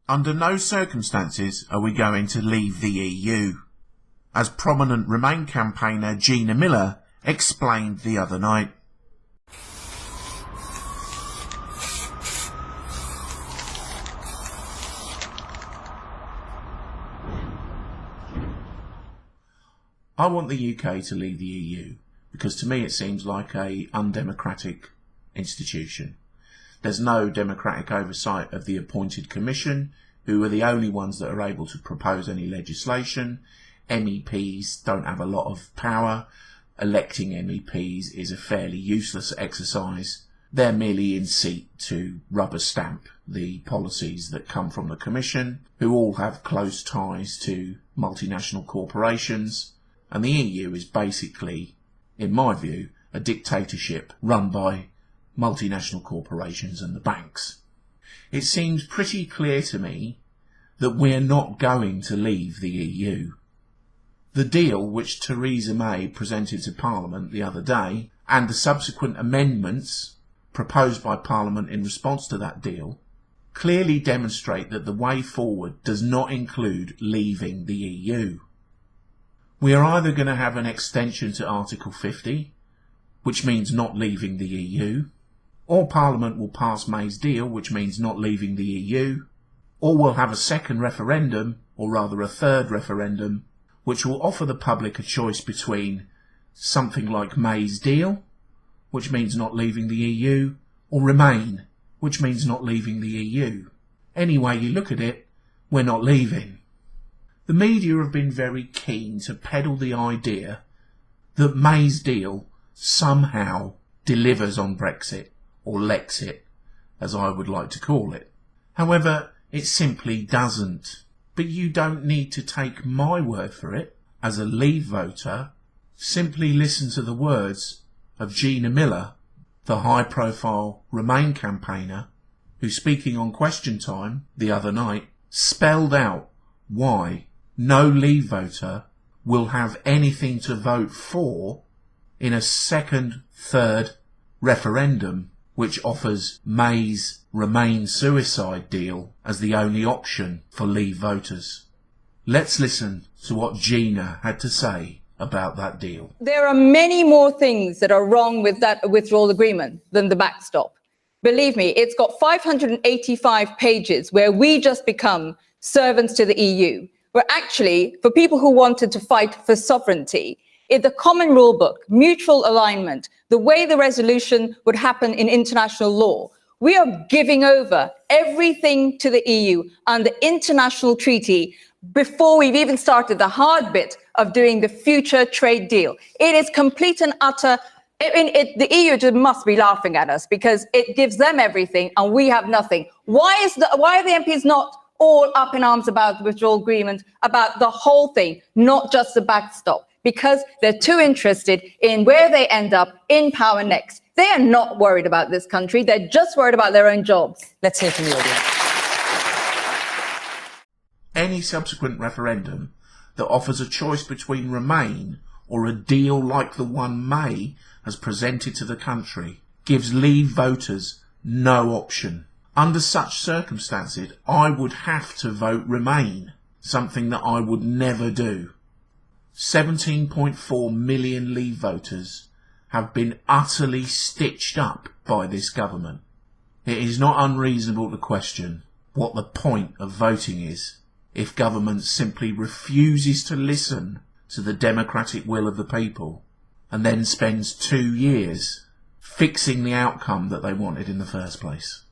Under no circumstances are we going to leave the EU, as prominent Remain campaigner Gina Miller explained the other night. I want the UK to leave the EU because to me it seems like an undemocratic institution. There's no democratic oversight of the appointed commission, who are the only ones that are able to propose any legislation. MEPs don't have a lot of power. Electing MEPs is a fairly useless exercise. They're merely in seat to rubber stamp the policies that come from the commission, who all have close ties to multinational corporations. And the EU is basically, in my view, a dictatorship run by multinational corporations and the banks. It seems pretty clear to me that we're not going to leave the EU. The deal which Theresa May presented to Parliament the other day, and the subsequent amendments proposed by Parliament in response to that deal, clearly demonstrate that the way forward does not include leaving the EU. We are either going to have an extension to Article 50, which means not leaving the EU, or Parliament will pass May's deal, which means not leaving the EU, or we'll have a second referendum, or rather a third referendum, which will offer the public a choice between something like May's deal, which means not leaving the EU, or Remain, which means not leaving the EU. Any way you look at it, we're not leaving. The media have been very keen to peddle the idea that May's deal somehow delivers on Brexit, or Lexit, as I would like to call it. However, it simply doesn't. But you don't need to take my word for it. As a Leave voter, simply listen to the words of Gina Miller, the high-profile Remain campaigner, who, speaking on Question Time the other night, spelled out why no Leave voter will have anything to vote for in a second, third referendum which offers May's Remain suicide deal as the only option for Leave voters. Let's listen to what Gina had to say about that deal. There are many more things that are wrong with that withdrawal agreement than the backstop. Believe me, it's got 585 pages where we just become servants to the EU. Where actually, for people who wanted to fight for sovereignty, in the common rule book, mutual alignment, the way the resolution would happen in international law, we are giving over everything to the EU and the international treaty before we've even started the hard bit of doing the future trade deal. It is complete and utter. The EU must be laughing at us because it gives them everything and we have nothing. Why are the MPs not all up in arms about the withdrawal agreement, about the whole thing, not just the backstop? Because they're too interested in where they end up in power next. They are not worried about this country. They're just worried about their own jobs. Let's hear from the audience. Any subsequent referendum that offers a choice between Remain or a deal like the one May has presented to the country gives Leave voters no option. Under such circumstances, I would have to vote Remain, something that I would never do. 17.4 million Leave voters have been utterly stitched up by this government. It is not unreasonable to question what the point of voting is if government simply refuses to listen to the democratic will of the people and then spends 2 years fixing the outcome that they wanted in the first place.